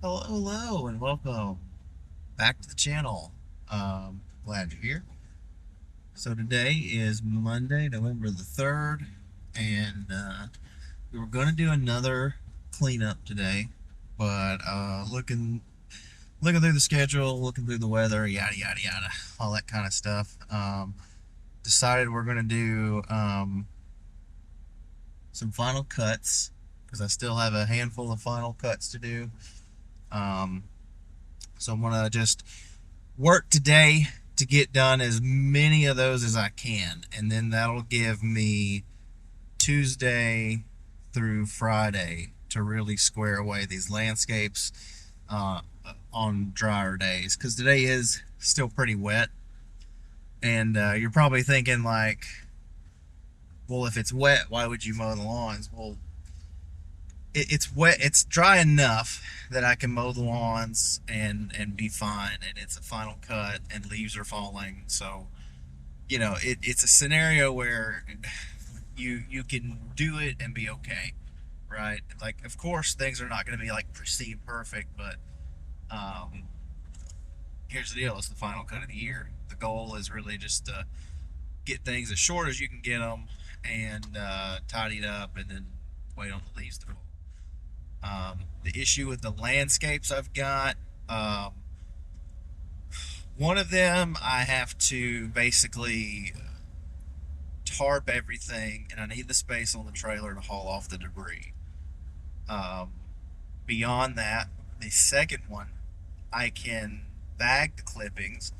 Hello, and welcome back to the channel. Glad you're here. So today is Monday, November the 3rd, and we were going to do another cleanup today, but looking through the schedule, looking through the weather, yada yada yada, all that kind of stuff. Decided we're going to do some final cuts because I still have a handful of final cuts to do. Um, so I'm gonna just work today to get done as many of those as I can, and then that'll give me Tuesday through Friday to really square away these landscapes uh, on drier days. Because today is still pretty wet, and you're probably thinking like, well, if it's wet, why would you mow the lawns? Well, it's wet. It's dry enough that I can mow the lawns and be fine. And it's a final cut, and leaves are falling. So it's a scenario where you can do it and be okay, right? Like, of course, things are not going to be like pristine perfect, but um, here's the deal: it's the final cut of the year. The goal is really just to get things as short as you can get them and tidy it up, and then wait on the leaves to fall. The issue with the landscapes I've got, one of them I have to basically tarp everything, and I need the space on the trailer to haul off the debris. Um, Beyond that, the second one, I can bag the clippings,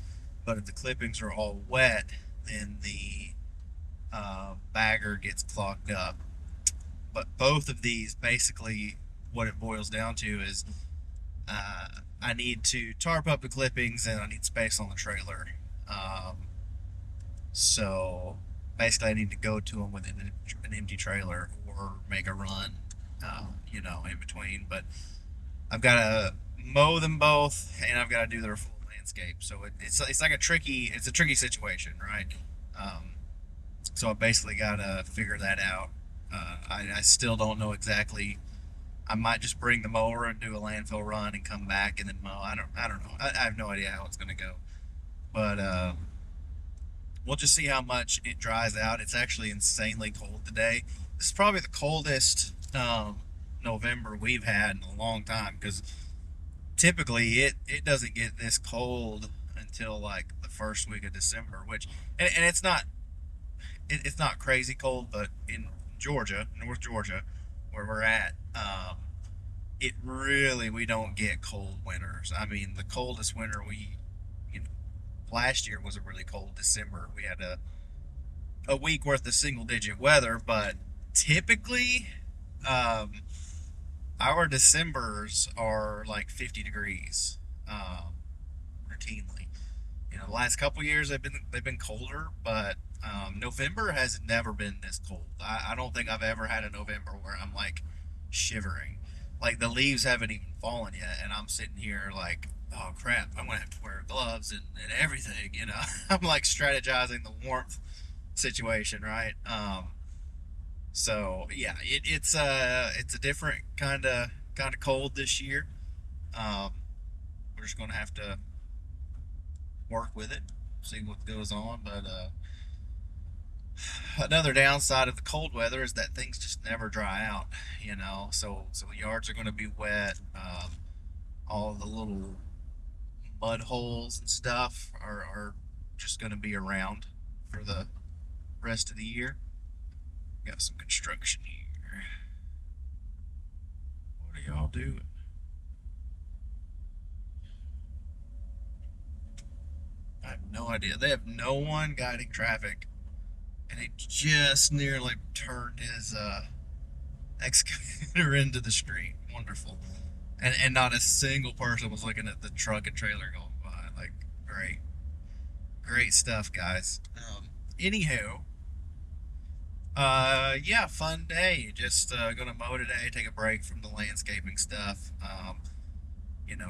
but if the clippings are all wet, then the bagger gets clogged up. But both of these, basically, what it boils down to is uh, I need to tarp up the clippings and I need space on the trailer. Um, so basically, I need to go to them with an empty trailer or make a run, in between. But I've got to mow them both, and I've got to do their full landscape. So it's like it's a tricky situation, right? Um, so I basically got to figure that out. I still don't know exactly. I might just bring the mower and do a landfill run and come back and then mow. I don't know. I have no idea how it's going to go, but we'll just see how much it dries out. It's actually insanely cold today. This is probably the coldest November we've had in a long time, because typically it doesn't get this cold until like the first week of December, which and it's not crazy cold, but in Georgia, North Georgia, where we're at, it really we don't get cold winters. I mean, the coldest winter you know, last year was a really cold December. We had a week worth of single digit weather, but typically, um, our Decembers are like 50 degrees, routinely. The last couple years they've been colder, but November has never been this cold. I don't think I've ever had a November where I'm like shivering. Like, the leaves haven't even fallen yet, and I'm sitting here like, oh crap, I'm gonna have to wear gloves and everything. I'm like strategizing the warmth situation, right? So yeah, it's a different kind of cold this year. Um, we're just gonna have to work with it, see what goes on. But another downside of the cold weather is that things just never dry out. So yards are going to be wet. All the little mud holes and stuff are just going to be around for the rest of the year. Got some construction here. What are y'all doing? I have no idea. They have no one guiding traffic, and he just nearly turned his excavator into the street. Wonderful. And not a single person was looking at the truck and trailer going by. Like, great. Great stuff, guys. Anywho, yeah, fun day. Just gonna mow today, take a break from the landscaping stuff.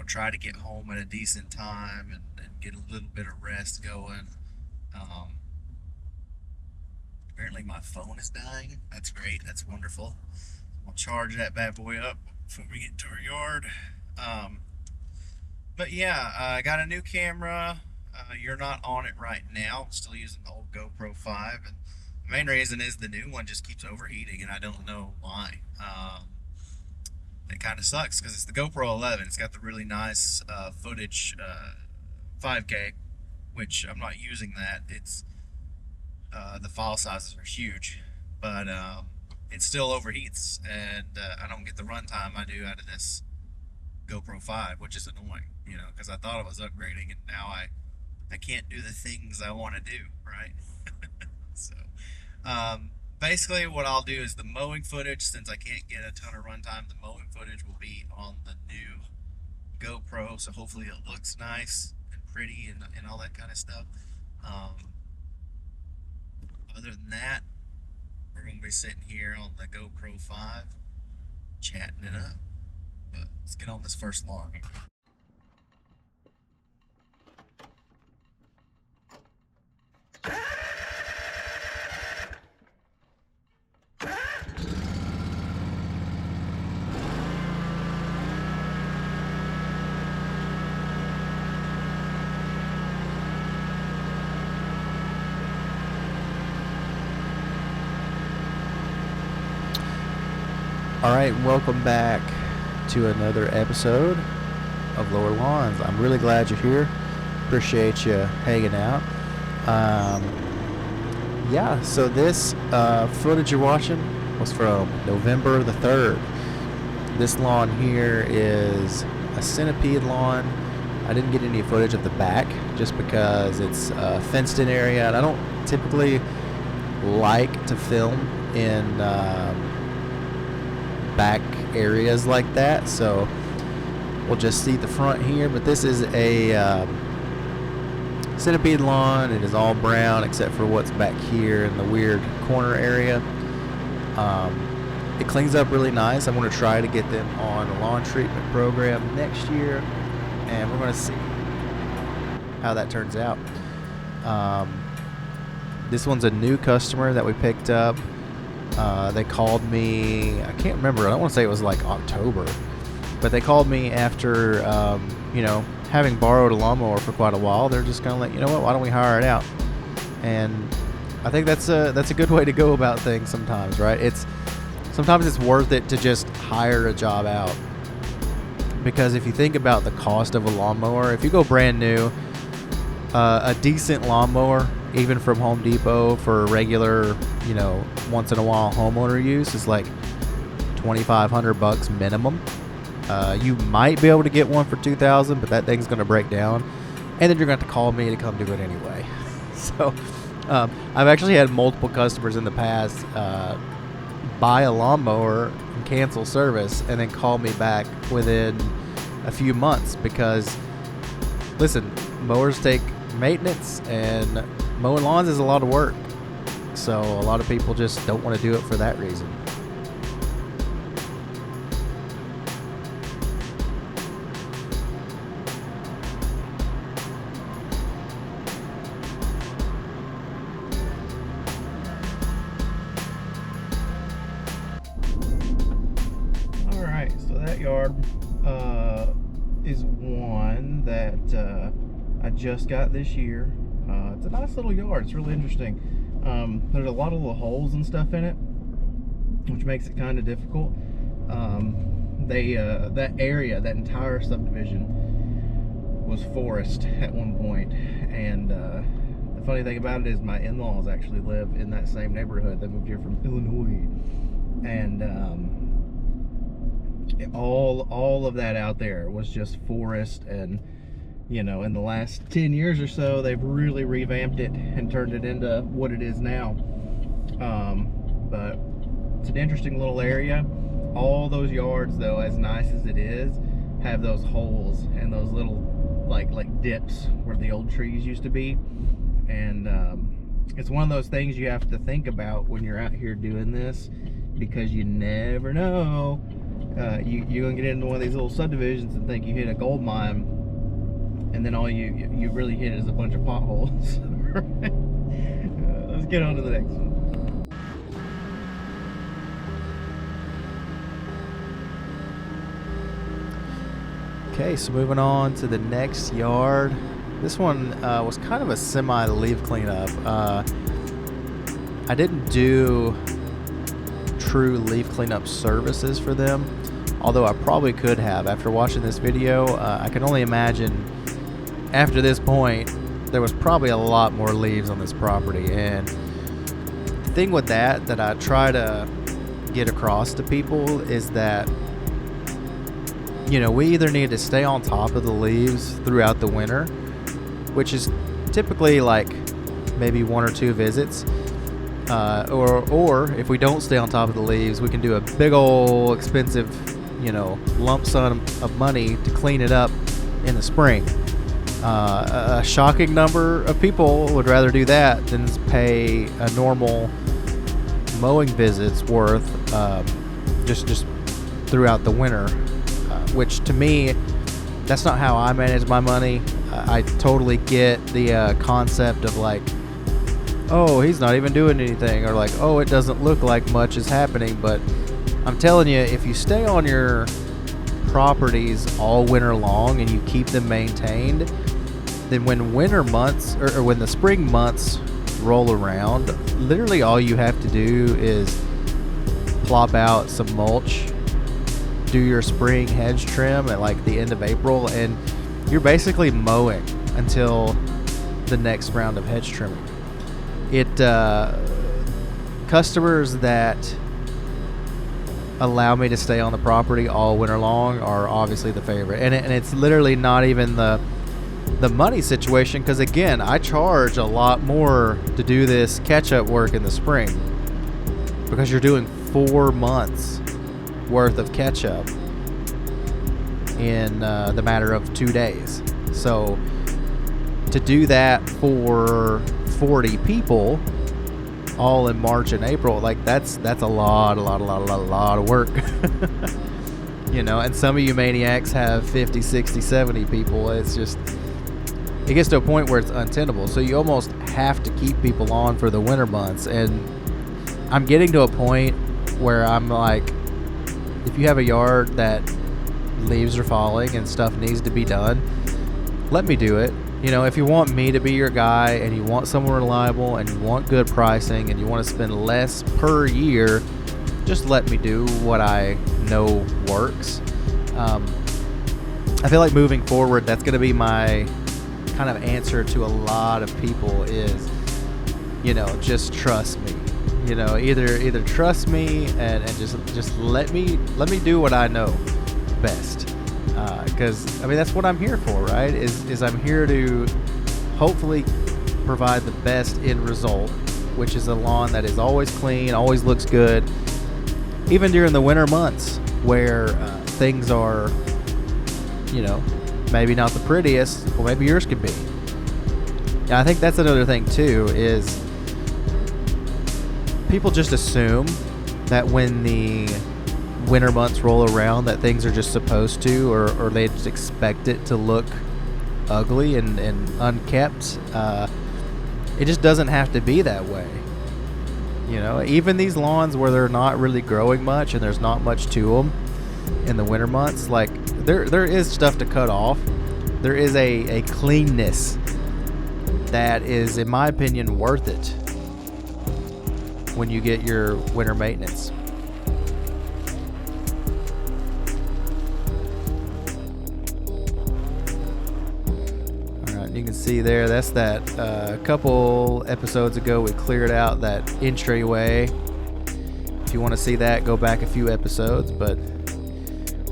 Try to get home at a decent time and get a little bit of rest going. Um, Apparently my phone is dying. That's great. That's wonderful. I'll charge that bad boy up before we get to our yard. Um, but yeah, I got a new camera. You're not on it right now. I'm still using the old GoPro 5, and the main reason is the new one just keeps overheating, and I don't know why. It kind of sucks because it's the GoPro 11. It's got the really nice footage, 5K, which I'm not using that. It's the file sizes are huge, but it still overheats, and I don't get the runtime I do out of this GoPro 5, which is annoying, because I thought I was upgrading, and now I can't do the things I want to do, right? So, basically, what I'll do is the mowing footage, since I can't get a ton of runtime, the mowing footage will be on the new GoPro, so hopefully it looks nice and pretty and all that kind of stuff. Other than that, we're going to be sitting here on the GoPro 5, chatting it up. But let's get on this first log. All right, welcome back to another episode of Lower Lawns. I'm really glad you're here. Appreciate you hanging out. Yeah, so this footage you're watching was from November the 3rd. This lawn here is a centipede lawn. I didn't get any footage of the back just because it's a fenced-in area, and I don't typically like to film in back areas like that, so we'll just see the front here. But this is a centipede lawn. It is all brown except for what's back here in the weird corner area. It cleans up really nice. I'm going to try to get them on a lawn treatment program next year, and we're going to see how that turns out. This one's a new customer that we picked up. They called me, I can't remember, I don't want to say it was like October, but they called me after, having borrowed a lawnmower for quite a while. They're just kind of like, why don't we hire it out? And I think that's a good way to go about things sometimes, right? Sometimes it's worth it to just hire a job out, because if you think about the cost of a lawnmower, if you go brand new, a decent lawnmower, even from Home Depot for regular, once in a while homeowner use, is like $2,500 minimum. You might be able to get one for $2,000, but that thing's going to break down, and then you're going to have to call me to come do it anyway. So I've actually had multiple customers in the past buy a lawnmower and cancel service and then call me back within a few months, because listen, mowers take maintenance, and mowing lawns is a lot of work, so a lot of people just don't want to do it for that reason. Alright, so that yard is one that I just got this year. It's a nice little yard. It's really interesting. There's a lot of little holes and stuff in it, which makes it kind of difficult. That area, that entire subdivision, was forest at one point, and the funny thing about it is my in-laws actually live in that same neighborhood. They moved here from Illinois, and all of that out there was just forest. And in the last 10 years or so, they've really revamped it and turned it into what it is now. But it's an interesting little area. All those yards, though, as nice as it is, have those holes and those little like dips where the old trees used to be. And it's one of those things you have to think about when you're out here doing this, because you never know. You're gonna get into one of these little subdivisions and think you hit a gold mine, and then all you really hit is a bunch of potholes. Let's get on to the next one. Okay, so moving on to the next yard. This one was kind of a semi-leaf cleanup. I didn't do true leaf cleanup services for them, although I probably could have. After watching this video, I can only imagine after this point there was probably a lot more leaves on this property. And the thing with that I try to get across to people is that, you know, we either need to stay on top of the leaves throughout the winter, which is typically like maybe 1 or 2 visits, or if we don't stay on top of the leaves, we can do a big old expensive, you know, lump sum of money to clean it up in the spring. A shocking number of people would rather do that than pay a normal mowing visit's worth just throughout the winter, which to me, that's not how I manage my money. I totally get the concept of like, oh, he's not even doing anything, or like, oh, it doesn't look like much is happening. But I'm telling you, if you stay on your properties all winter long and you keep them maintained, then when winter months or when the spring months roll around, literally all you have to do is plop out some mulch, do your spring hedge trim at like the end of April, and you're basically mowing until the next round of hedge trimming. Customers that allow me to stay on the property all winter long are obviously the favorite, and it's literally not even the money situation, because again, I charge a lot more to do this catch-up work in the spring because you're doing 4 months worth of catch-up in the matter of 2 days. So to do that for 40 people all in March and April, like that's a lot of work. You know, and some of you maniacs have 50, 60, 70 people. It's just, it gets to a point where it's untenable. So you almost have to keep people on for the winter months. And I'm getting to a point where I'm like, if you have a yard that leaves are falling and stuff needs to be done, let me do it. You know, if you want me to be your guy and you want someone reliable and you want good pricing and you want to spend less per year, just let me do what I know works. I feel like moving forward, that's going to be my kind of answer to a lot of people is, you know, just trust me. You know, either trust me and just let me do what I know best. Because I mean, that's what I'm here for, right? Is I'm here to hopefully provide the best end result, which is a lawn that is always clean, always looks good, even during the winter months where things are, you know, maybe not the prettiest. Well, maybe yours could be. Yeah, I think that's another thing too, is people just assume that when the winter months roll around that things are just supposed to, or they just expect it to look ugly and unkept. It just doesn't have to be that way. You know, even these lawns where they're not really growing much and there's not much to them in the winter months, like there is stuff to cut off. There is a cleanness that is, in my opinion, worth it when you get your winter maintenance. You can see there, that's that a couple episodes ago we cleared out that entryway. If you want to see that, go back a few episodes, but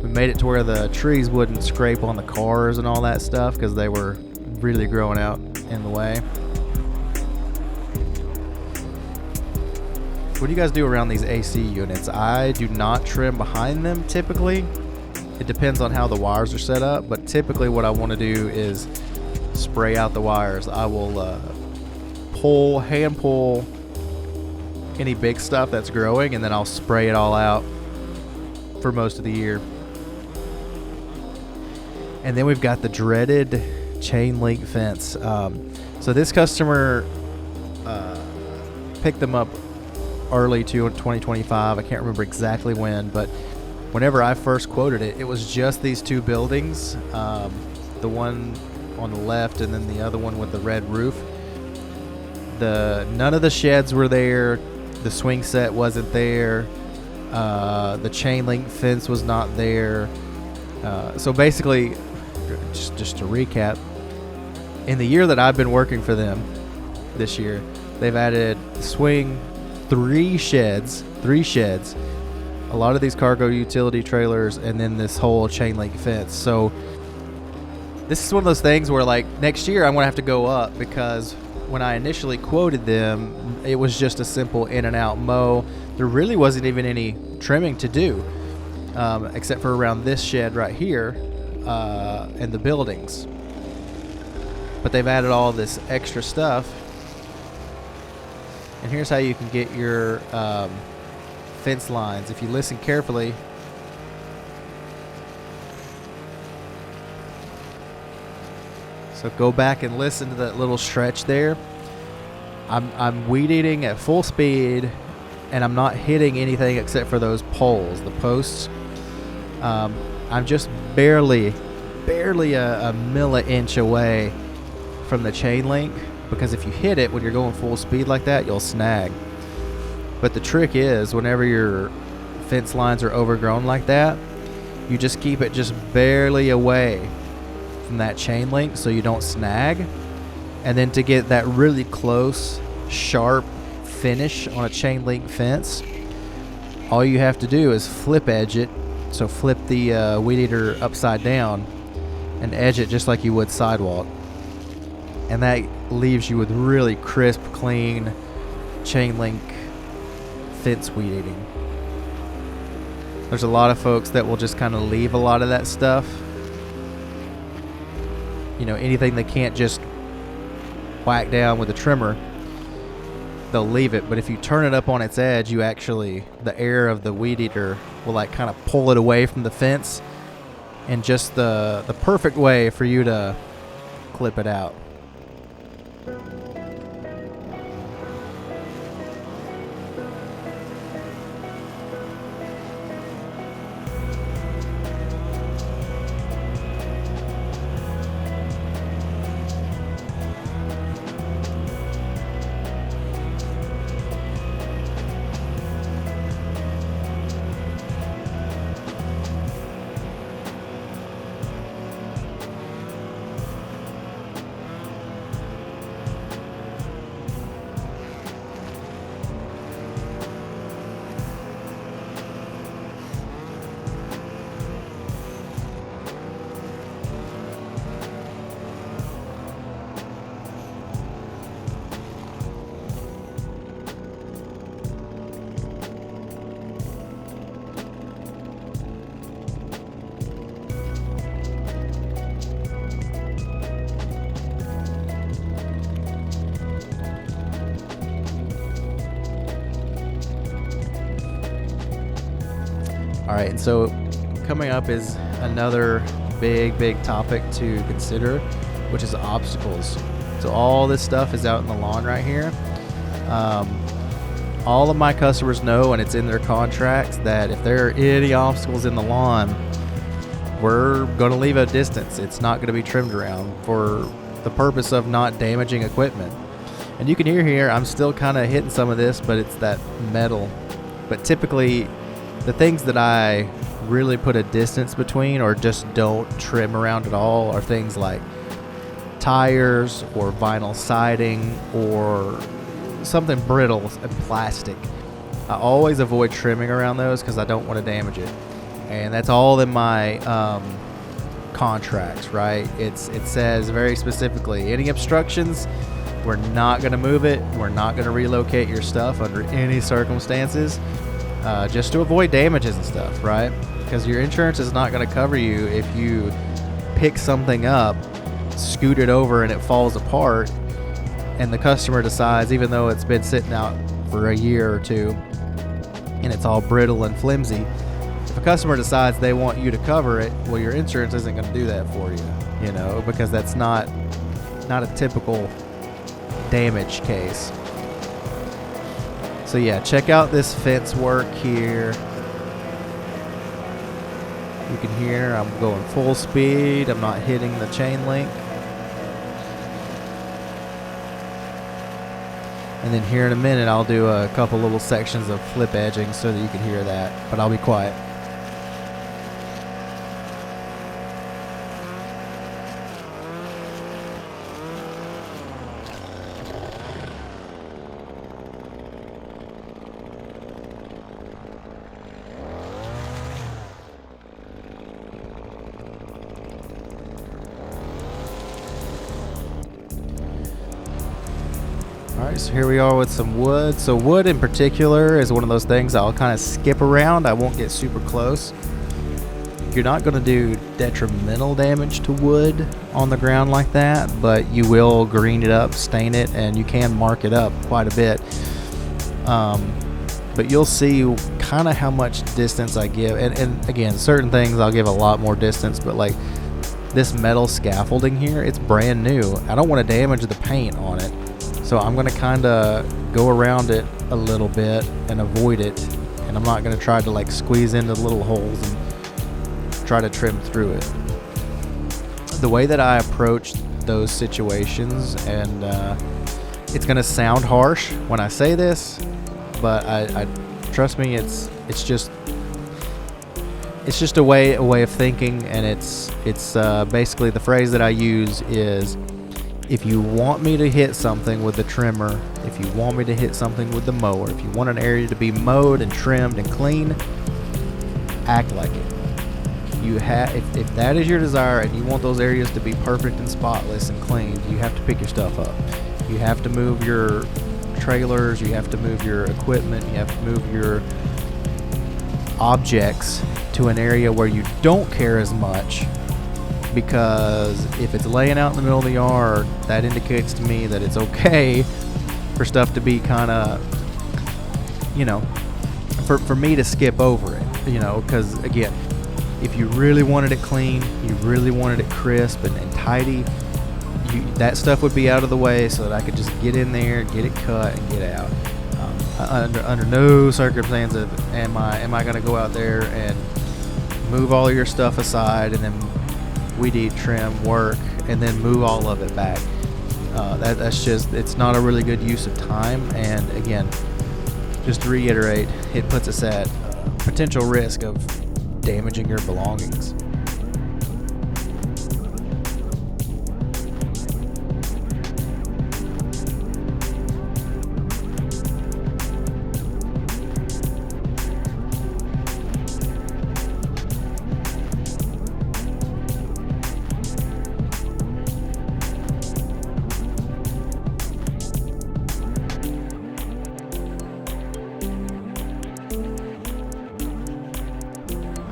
we made it to where the trees wouldn't scrape on the cars and all that stuff because they were really growing out in the way. What do you guys do around these AC units? I do not trim behind them typically. It depends on how the wires are set up, but typically what I want to do is spray out the wires. I will hand pull any big stuff that's growing, and then I'll spray it all out for most of the year. And then we've got the dreaded chain link fence. So this customer picked them up early to 2025. I can't remember exactly when, but whenever I first quoted it, it was just these two buildings, the one on the left and then the other one with the red roof. None of the sheds were there. The swing set wasn't there. The chain link fence was not there. So basically, just to recap, in the year that I've been working for them this year, they've added swing, three sheds, a lot of these cargo utility trailers, and then this whole chain link fence. So this is one of those things where, like, next year I'm going to have to go up, because when I initially quoted them, it was just a simple in and out mow. There really wasn't even any trimming to do, except for around this shed right here and the buildings. But they've added all this extra stuff. And here's how you can get your fence lines. If you listen carefully, so go back and listen to that little stretch there. I'm weed eating at full speed, and I'm not hitting anything except for those poles, the posts. I'm just barely a milli-inch away from the chain link, because if you hit it when you're going full speed like that, you'll snag. But the trick is, whenever your fence lines are overgrown like that, you just keep it just barely away from that chain link so you don't snag. And then to get that really close, sharp finish on a chain link fence, all you have to do is flip edge it. So flip the weed eater upside down and edge it just like you would sidewalk. And that leaves you with really crisp, clean chain link fence weed eating. There's a lot of folks that will just kind of leave a lot of that stuff. You know, anything they can't just whack down with a trimmer, they'll leave it. But if you turn it up on its edge, you actually, the air of the weed eater will like kind of pull it away from the fence in just the perfect way for you to clip it out. All right, and so coming up is another big topic to consider, which is obstacles. So all this stuff is out in the lawn right here. All of my customers know, and it's in their contracts, that if there are any obstacles in the lawn, we're going to leave a distance. It's not going to be trimmed around for the purpose of not damaging equipment. And you can hear here, I'm still kind of hitting some of this, but it's that metal. But typically, the things that I really put a distance between or just don't trim around at all are things like tires or vinyl siding or something brittle and plastic. I always avoid trimming around those because I don't want to damage it. And that's all in my contracts, right? It says very specifically, any obstructions, we're not going to move it. We're not going to relocate your stuff under any circumstances. Just to avoid damages and stuff, right? Because your insurance is not going to cover you if you pick something up, scoot it over, and it falls apart, and the customer decides, even though it's been sitting out for a year or two, and it's all brittle and flimsy, if a customer decides they want you to cover it, well, your insurance isn't going to do that for you, you know, because that's not a typical damage case. So yeah, check out this fence work here. You can hear I'm going full speed. I'm not hitting the chain link. And then here in a minute, I'll do a couple little sections of flip edging so that you can hear that. But I'll be quiet. Alright, so here we are with some wood. So wood in particular is one of those things I'll kind of skip around. I won't get super close. You're not going to do detrimental damage to wood on the ground like that, but you will green it up, stain it, and you can mark it up quite a bit. But you'll see kind of how much distance I give. And again, certain things I'll give a lot more distance, but like this metal scaffolding here, it's brand new. I don't want to damage the paint on it. So I'm going to kind of go around it a little bit and avoid it. And I'm not going to try to like squeeze into the little holes and try to trim through it. The way that I approach those situations, and it's going to sound harsh when I say this, but I trust me, it's just a way of thinking, and it's basically the phrase that I use is, if you want me to hit something with the trimmer, if you want me to hit something with the mower, if you want an area to be mowed and trimmed and clean, act like it. If that is your desire and you want those areas to be perfect and spotless and clean, you have to pick your stuff up. You have to move your trailers, you have to move your equipment, you have to move your objects to an area where you don't care as much, because if it's laying out in the middle of the yard, that indicates to me that it's okay for stuff to be kind of, for me to skip over it, because again, if you really wanted it clean, you really wanted it crisp and tidy, that stuff would be out of the way so that I could just get in there, get it cut, and get out. Under no circumstances am I going to go out there and move all your stuff aside and then weed eat, trim, work, and then move all of it back. That's just, it's not a really good use of time. And again, just to reiterate, it puts us at potential risk of damaging your belongings.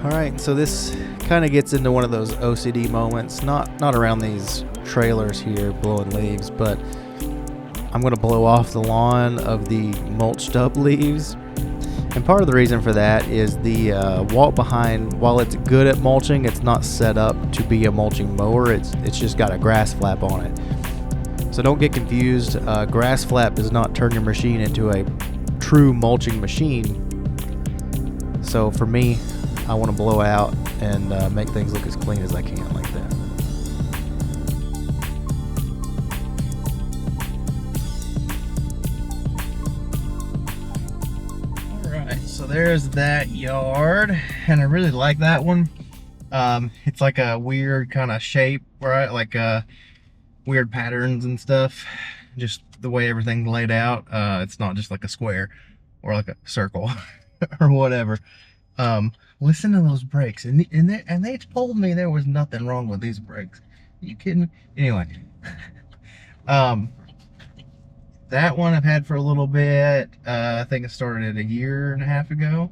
Alright, so this kind of gets into one of those OCD moments, not around these trailers here blowing leaves, but I'm going to blow off the lawn of the mulched up leaves. And part of the reason for that is the walk behind, while it's good at mulching, it's not set up to be a mulching mower. It's just got a grass flap on it. So don't get confused. Grass flap does not turn your machine into a true mulching machine. So for me, I want to blow out and make things look as clean as I can like that. Alright, so there's that yard, and I really like that one. It's like a weird kind of shape, right? Like weird patterns and stuff. Just the way everything's laid out. It's not just like a square or like a circle or whatever. Listen to those brakes, and they told me there was nothing wrong with these brakes. Are you kidding me? Anyway, that one I've had for a little bit. I think it started a year and a half ago.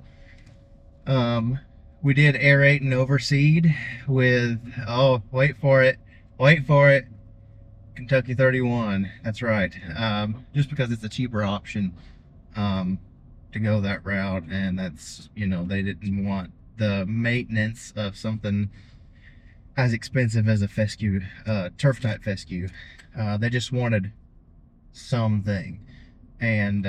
We did aerate and overseed with, oh, wait for it, Kentucky 31. That's right. Just because it's a cheaper option. To go that route, and that's, they didn't want the maintenance of something as expensive as a fescue, turf type fescue. They just wanted something, and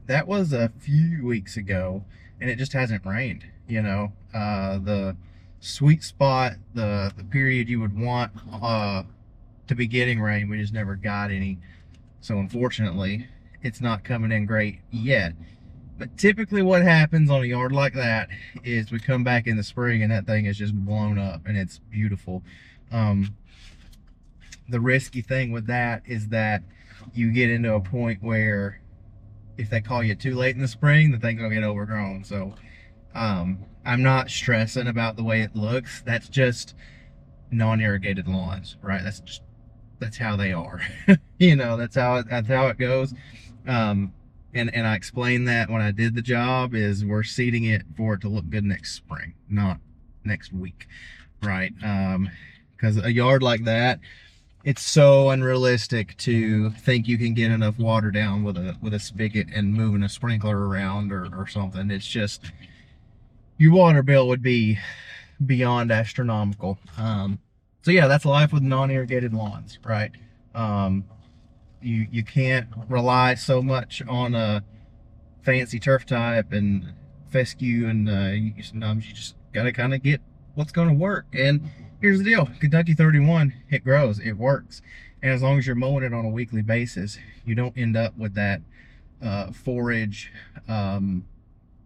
that was a few weeks ago. and it just hasn't rained. The sweet spot, the period you would want to be getting rain, we just never got any. So unfortunately, it's not coming in great yet. But typically what happens on a yard like that is we come back in the spring and that thing is just blown up and it's beautiful. The risky thing with that is that you get into a point where if they call you too late in the spring, the thing's gonna get overgrown. So I'm not stressing about the way it looks. That's just non-irrigated lawns, right? That's how they are. That's how it goes. And I explained that when I did the job is we're seeding it for it to look good next spring, not next week, right? Because a yard like that, it's so unrealistic to think you can get enough water down with a spigot and moving a sprinkler around or something. It's just, your water bill would be beyond astronomical. So yeah, that's life with non-irrigated lawns, right? You can't rely so much on a fancy turf type and fescue, and sometimes you just gotta kind of get what's going to work. And here's the deal: Kentucky 31, it grows, it works, and as long as you're mowing it on a weekly basis, you don't end up with that forage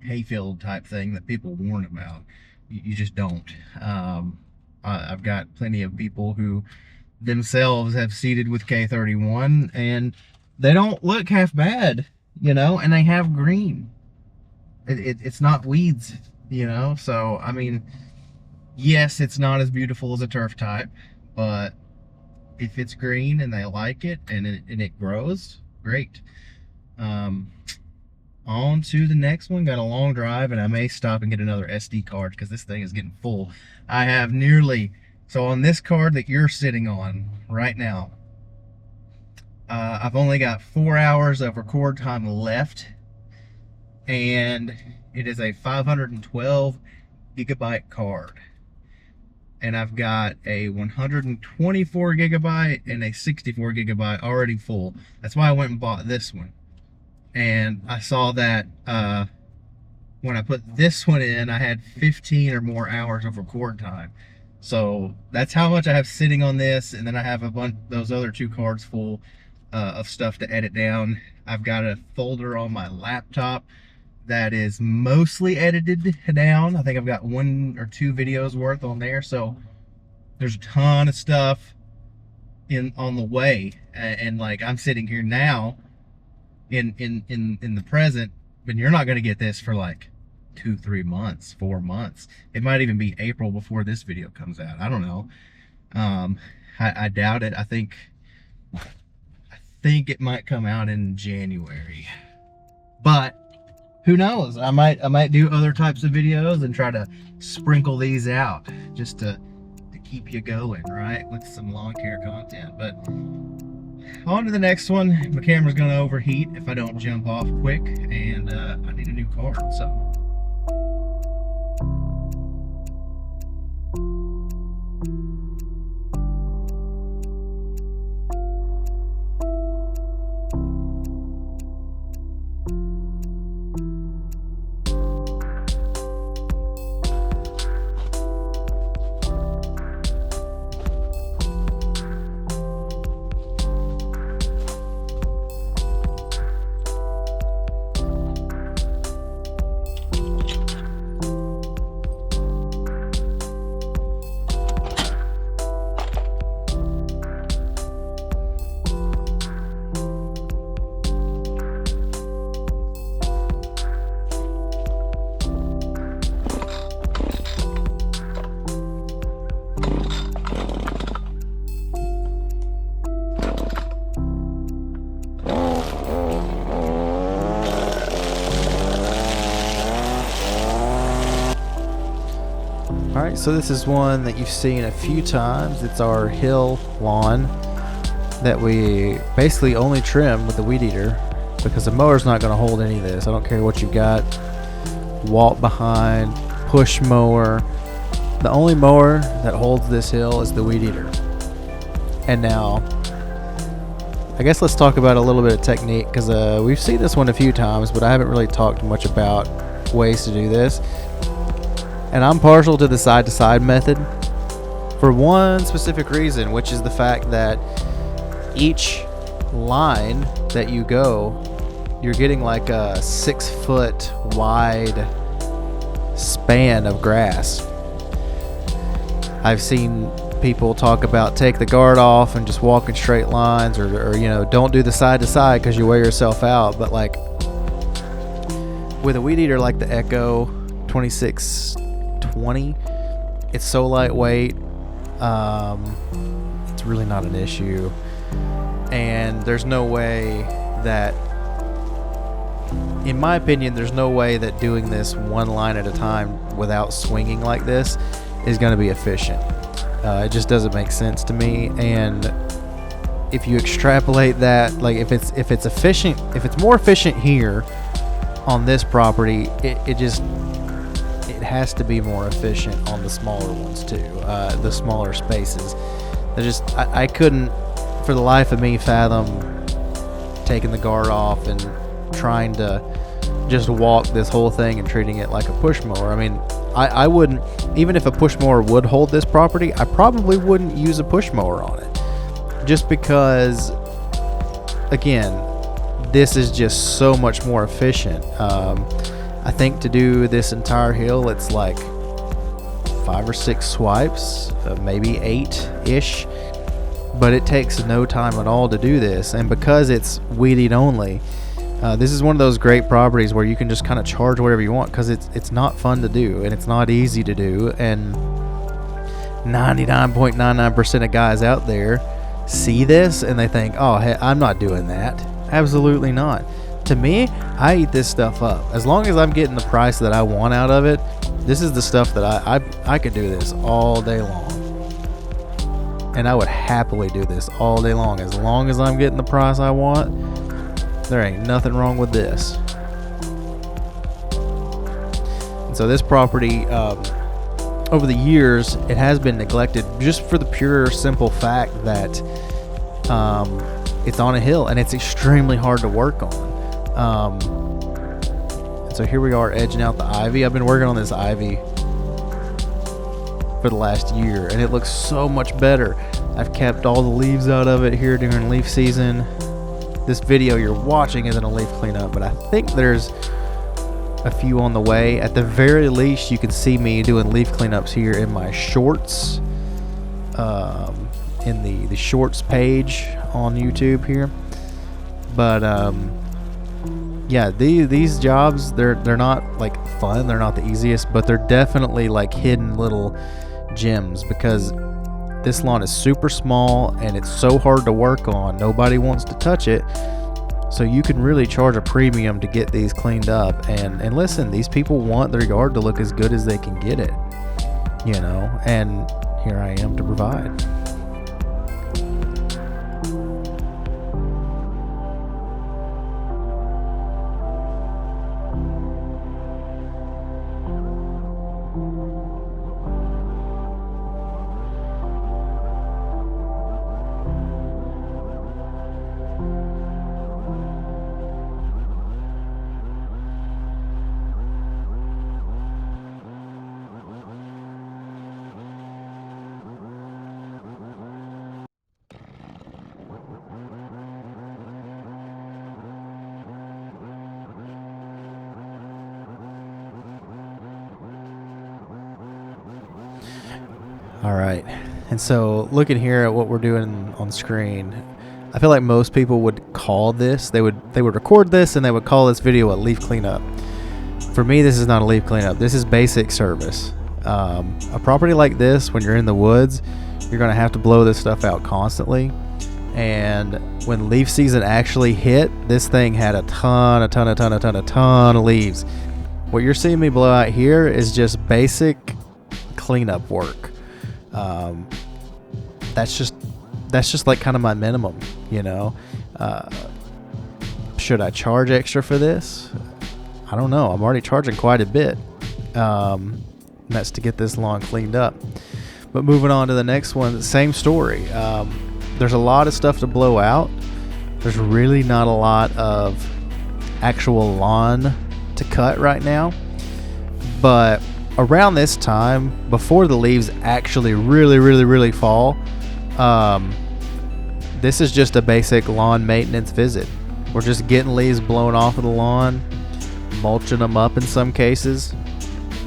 hayfield type thing that people warn about. You just don't. I've got plenty of people who themselves have seeded with K31 and they don't look half bad, and they have green. It's not weeds, so I mean, yes, it's not as beautiful as a turf type, but if it's green and they like it and it grows, great. On to the next one. Got a long drive and I may stop and get another SD card because this thing is getting full. I have so on this card that you're sitting on right now, I've only got 4 hours of record time left, and it is a 512 gigabyte card. And I've got a 124 gigabyte and a 64 gigabyte already full. That's why I went and bought this one. And I saw that when I put this one in, I had 15 or more hours of record time. So that's how much I have sitting on this, and then I have a bunch those other two cards full of stuff to edit down. I've got a folder on my laptop that is mostly edited down. I think I've got 1 or 2 videos worth on there. So there's a ton of stuff on the way, and like I'm sitting here now in the present, but you're not going to get this for like 2-3 months, 4 months. It might even be April before this video comes out. I don't know. I doubt it. I think it might come out in January, but who knows? I might do other types of videos and try to sprinkle these out just to keep you going, right, with some lawn care content. But on to the next one. My camera's gonna overheat if I don't jump off quick, and I need a new card, so. Alright, so this is one that you've seen a few times. It's our hill lawn that we basically only trim with the weed eater because the mower's not going to hold any of this. I don't care what you've got. Walk behind, push mower. The only mower that holds this hill is the weed eater. And now, I guess let's talk about a little bit of technique, because we've seen this one a few times, but I haven't really talked much about ways to do this. And I'm partial to the side-to-side method for one specific reason, which is the fact that each line that you go, you're getting like a 6 foot wide span of grass. I've seen people talk about take the guard off and just walk in straight lines, or you know, don't do the side to side because you wear yourself out. But like with a weed eater like the Echo 2620, it's so lightweight, it's really not an issue. And there's no way that, in my opinion, there's no way that doing this one line at a time without swinging like this is going to be efficient. It just doesn't make sense to me. And if you extrapolate that, like if it's efficient, if it's more efficient here on this property, it has to be more efficient on the smaller ones too, the smaller spaces. I couldn't for the life of me fathom taking the guard off and trying to just walk this whole thing and treating it like a push mower. I mean, I wouldn't, even if a push mower would hold this property, I probably wouldn't use a push mower on it, just because, again, this is just so much more efficient. I think to do this entire hill, it's like 5 or 6 swipes, maybe 8-ish, but it takes no time at all to do this. And because it's weed eat only, this is one of those great properties where you can just kind of charge whatever you want, because it's not fun to do and it's not easy to do. And 99.99% of guys out there see this and they think, oh, hey, I'm not doing that. Absolutely not. To me, I eat this stuff up. As long as I'm getting the price that I want out of it, this is the stuff that I could do this all day long. And I would happily do this all day long. As long as I'm getting the price I want, there ain't nothing wrong with this. And so this property, over the years, it has been neglected just for the pure, simple fact that it's on a hill and it's extremely hard to work on. And so here we are edging out the ivy. I've been working on this ivy for the last year and it looks so much better. I've kept all the leaves out of it here during leaf season. This video you're watching isn't a leaf cleanup, but I think there's a few on the way. At the very least, you can see me doing leaf cleanups here in my shorts, in the shorts page on YouTube here. But yeah, these jobs, they're not like fun, they're not the easiest, but they're definitely like hidden little gems, because this lawn is super small and it's so hard to work on. Nobody wants to touch it. So you can really charge a premium to get these cleaned up. And listen, these people want their yard to look as good as they can get it, you know, and here I am to provide. All right, and so looking here at what we're doing on screen, I feel like most people would call this, they would record this and they would call this video a leaf cleanup. For me, this is not a leaf cleanup. This is basic service. A property like this, when you're in the woods, you're going to have to blow this stuff out constantly. And when leaf season actually hit, this thing had a ton of leaves. What you're seeing me blow out here is just basic cleanup work. That's just like kind of my minimum, you know. Should I charge extra for this? I don't know. I'm already charging quite a bit. That's to get this lawn cleaned up. But moving on to the next one, same story. There's a lot of stuff to blow out. There's really not a lot of actual lawn to cut right now. But around this time, before the leaves actually really fall, this is just a basic lawn maintenance visit. We're just getting leaves blown off of the lawn, mulching them up in some cases.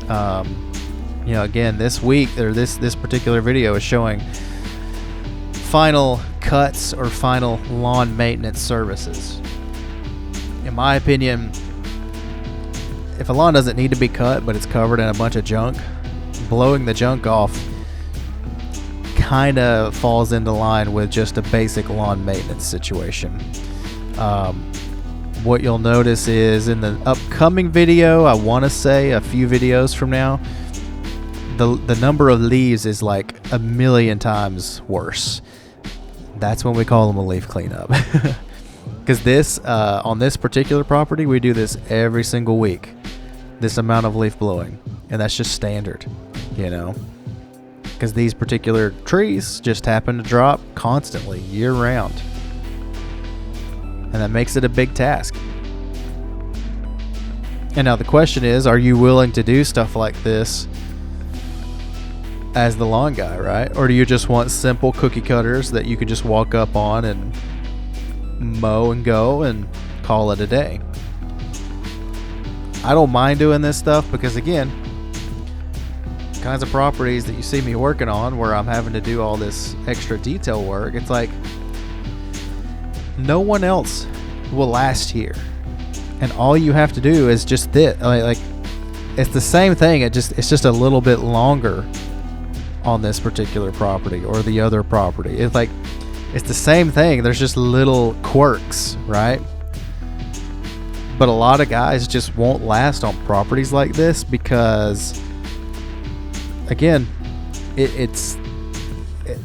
Again, this week, or this particular video is showing final cuts or final lawn maintenance services. In my opinion, if a lawn doesn't need to be cut but it's covered in a bunch of junk, blowing the junk off kind of falls into line with just a basic lawn maintenance situation. What you'll notice is in the upcoming video, I want to say a few videos from now, the number of leaves is like a million times worse. That's when we call them a leaf cleanup. Because this, on this particular property, we do this every single week. This amount of leaf blowing. And that's just standard, Because these particular trees just happen to drop constantly, year round. And that makes it a big task. And now the question is, are you willing to do stuff like this as the lawn guy, right? Or do you just want simple cookie cutters that you can just walk up on and mow and go and call it a day? I don't mind doing this stuff because, again, kinds of properties that you see me working on where I'm having to do all this extra detail work, it's like no one else will last here, and all you have to do is just this. Like it's the same thing. It's just a little bit longer on this particular property or the other property. It's the same thing. There's just little quirks, right? But a lot of guys just won't last on properties like this because, again, it's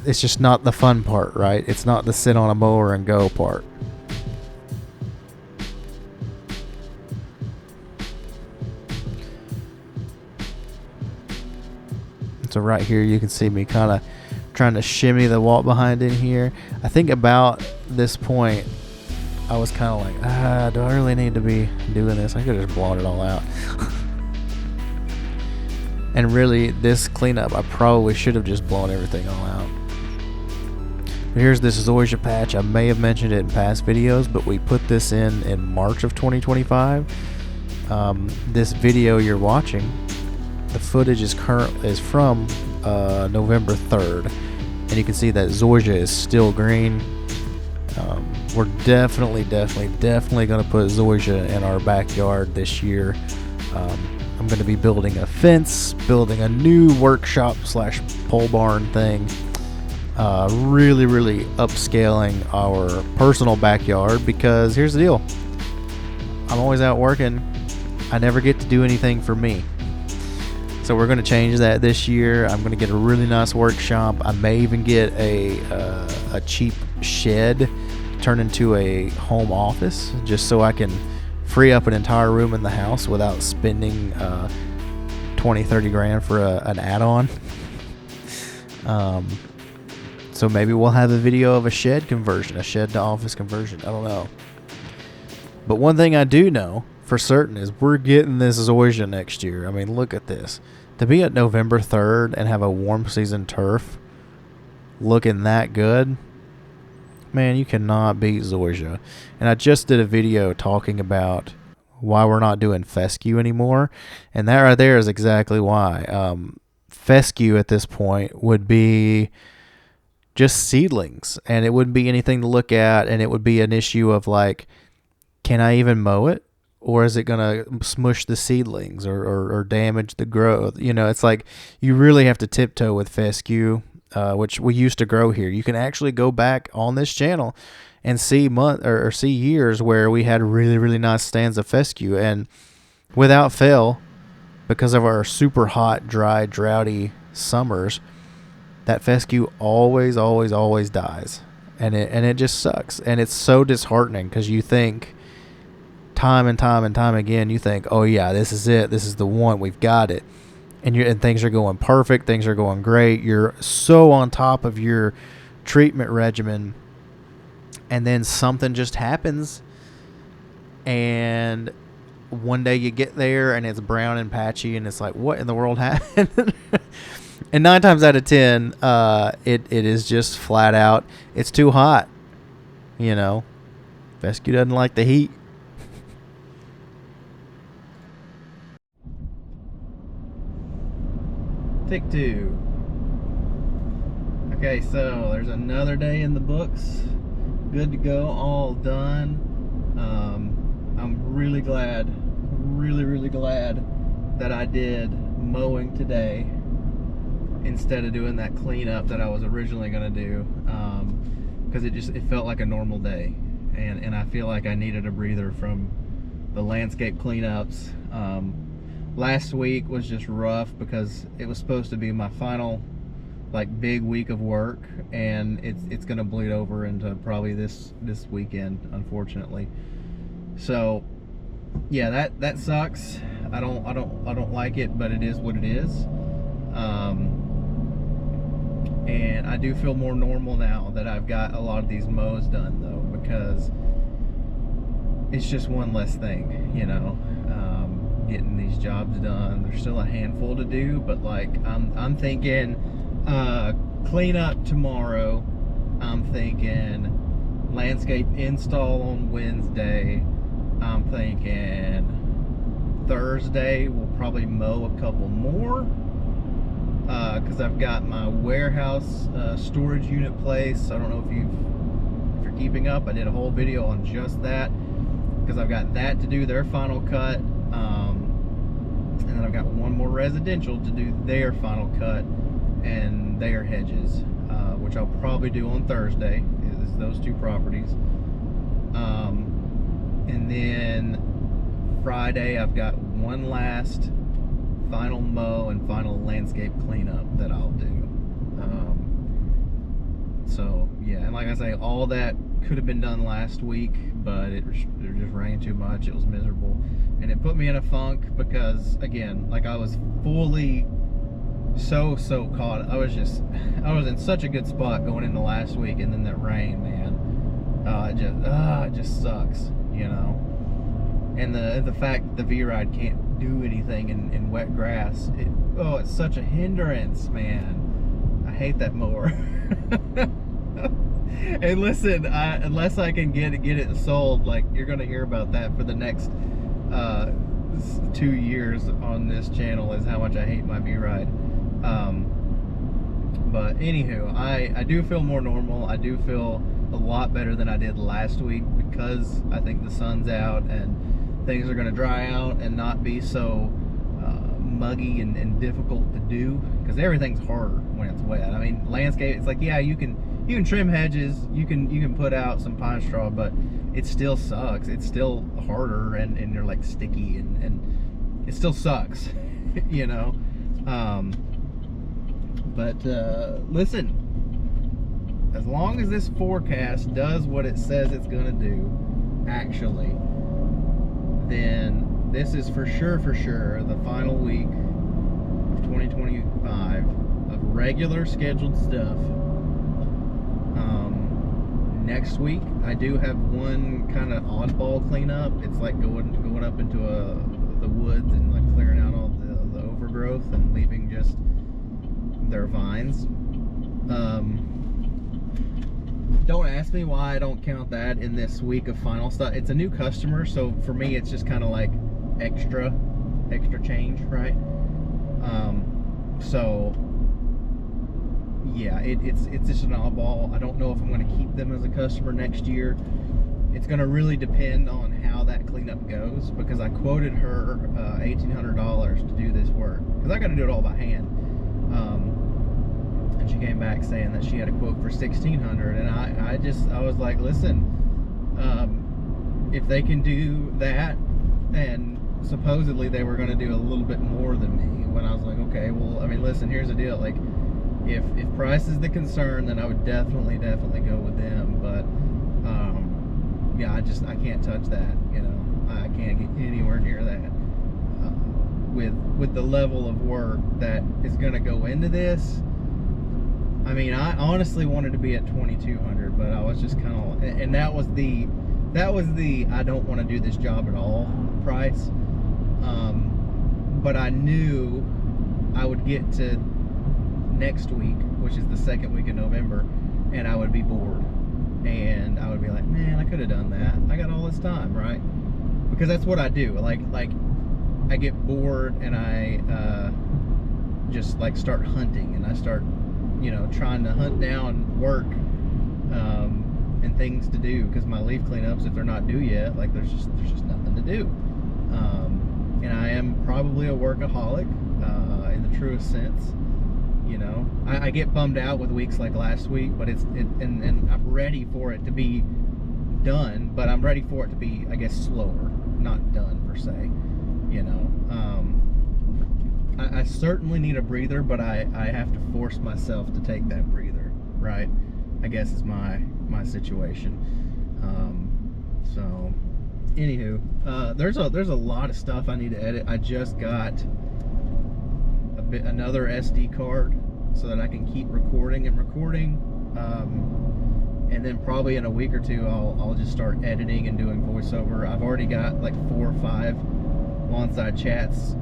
just not the fun part, right? It's not the sit on a mower and go part. So right here you can see me kind of trying to shimmy the wall behind in here. I think about this point I was kind of like, do I really need to be doing this? I could have just blown it all out. And really, this cleanup, I probably should have just blown everything all out. But here's this zoysia patch. I may have mentioned it in past videos, but we put this in March of 2025. This video you're watching, the footage is from November 3rd, and you can see that zoysia is still green. We're definitely going to put zoysia in our backyard this year. I'm going to be building a fence, building a new workshop / pole barn thing. Really upscaling our personal backyard, because here's the deal. I'm always out working. I never get to do anything for me. So we're going to change that this year. I'm going to get a really nice workshop. I may even get a cheap shed, turn into a home office, just so I can free up an entire room in the house without spending 20-30 grand for an add-on. So maybe we'll have a video of a shed conversion, a shed to office conversion. I don't know. But one thing I do know for certain is we're getting this zoysia next year. I mean, look at this. To be at November 3rd and have a warm season turf looking that good, man, you cannot beat zoysia. And I just did a video talking about why we're not doing fescue anymore, and that right there is exactly why. Fescue at this point would be just seedlings, and it wouldn't be anything to look at, and it would be an issue of like, can I even mow it? Or is it going to smush the seedlings or damage the growth? It's like you really have to tiptoe with fescue, which we used to grow here. You can actually go back on this channel and see see years where we had really nice stands of fescue. And without fail, because of our super hot, dry, droughty summers, that fescue always dies. And it just sucks. And it's so disheartening because you think, time and time again, you think, oh yeah, this is it, this is the one, we've got it, and things are going perfect, things are going great, you're so on top of your treatment regimen, and then something just happens, and one day you get there and it's brown and patchy, and it's like, what in the world happened? And 9 times out of 10, it is just flat out, it's too hot. You know, Fescue doesn't like the heat. Take two. Okay, so there's another day in the books. Good to go, all done. I'm really glad, really glad that I did mowing today instead of doing that cleanup that I was originally going to do, because it felt like a normal day, and I feel like I needed a breather from the landscape cleanups. Last week was just rough because it was supposed to be my final big week of work, and it's gonna bleed over into probably this weekend, unfortunately. So yeah, that sucks. I don't like it, but it is what it is. And I do feel more normal now that I've got a lot of these mows done, though, because it's just one less thing, you know. Getting these jobs done. There's still a handful to do, but I'm thinking clean up tomorrow. I'm thinking landscape install on Wednesday. I'm thinking Thursday we'll probably mow a couple more, because I've got my warehouse storage unit place. I don't know if you're keeping up. I did a whole video on just that, because I've got that to do, their final cut, and then I've got one more residential to do their final cut and their hedges, which I'll probably do on Thursday, is those two properties. And then Friday I've got one last final mow and final landscape cleanup that I'll do. So yeah, and like I say, all that could have been done last week, but it just rained too much. It was miserable, and it put me in a funk because, again, I was fully so caught. I was in such a good spot going into last week, and then that rain, man, it just sucks, you know. And the fact that the V-Ride can't do anything in wet grass, it's such a hindrance, man. I hate that mower. And listen, unless I can get it sold, you're gonna hear about that for the next 2 years on this channel, is how much I hate my V-Ride. But anywho, I do feel more normal. I do feel a lot better than I did last week, because I think the sun's out and things are going to dry out and not be so muggy and difficult to do, because everything's harder when it's wet. I mean, landscape, it's yeah, you can trim hedges, you can put out some pine straw, but it still sucks. It's still harder, and you're sticky, and it still sucks. You know. But listen, as long as this forecast does what it says it's gonna do, actually, then this is for sure the final week of 2025 of regular scheduled stuff. Next week I do have one kind of oddball cleanup. It's going up into the woods and clearing out all the overgrowth and leaving just their vines. Don't ask me why I don't count that in this week of final stuff. It's a new customer, so for me it's just kind of extra change, right? So yeah, it's just an oddball. I don't know if I'm going to keep them as a customer next year. It's going to really depend on how that cleanup goes, because I quoted her $1,800 to do this work, because I got to do it all by hand. And she came back saying that she had a quote for $1,600, and I was like, listen, if they can do that, and supposedly they were going to do a little bit more than me, when I was like, okay, well, I mean, listen, here's the deal, if price is the concern, then I would definitely go with them, but yeah, I can't touch that, you know. I can't get anywhere near that with the level of work that is going to go into this. I mean, I honestly wanted to be at 2,200, but I was just kind of, and that was the I don't want to do this job at all price. But I knew I would get to next week, which is the second week of November, and I would be bored. And I would be like, man, I could have done that. I got all this time, right? Because that's what I do. Like I get bored and I just like start hunting, and I start, trying to hunt down work and things to do, because my leaf cleanups, if they're not due yet, like there's just nothing to do. And I am probably a workaholic in the truest sense. I get bummed out with weeks like last week, but and I'm ready for it to be done, but I'm ready for it to be, I guess, slower, not done per se. I certainly need a breather, but I have to force myself to take that breather, right? I guess is my situation. So anywho, there's a lot of stuff I need to edit. I just got another SD card so that I can keep recording, and then probably in a week or two I'll just start editing and doing voiceover. I've already got like 4 or 5 Lawnside chats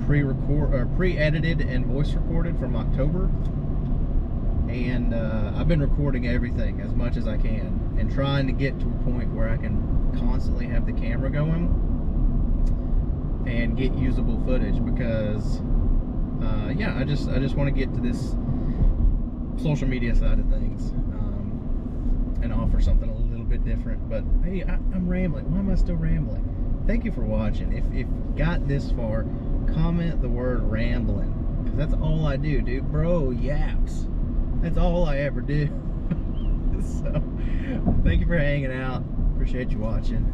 pre-edited and voice recorded from October, and I've been recording everything as much as I can and trying to get to a point where I can constantly have the camera going and get usable footage, because yeah, I just want to get to this social media side of things and offer something a little bit different. But hey, I'm rambling. Why am I still rambling? Thank you for watching. If you got this far, comment the word rambling, because that's all I do, dude. Bro yaps. That's all I ever do. So thank you for hanging out. Appreciate you watching.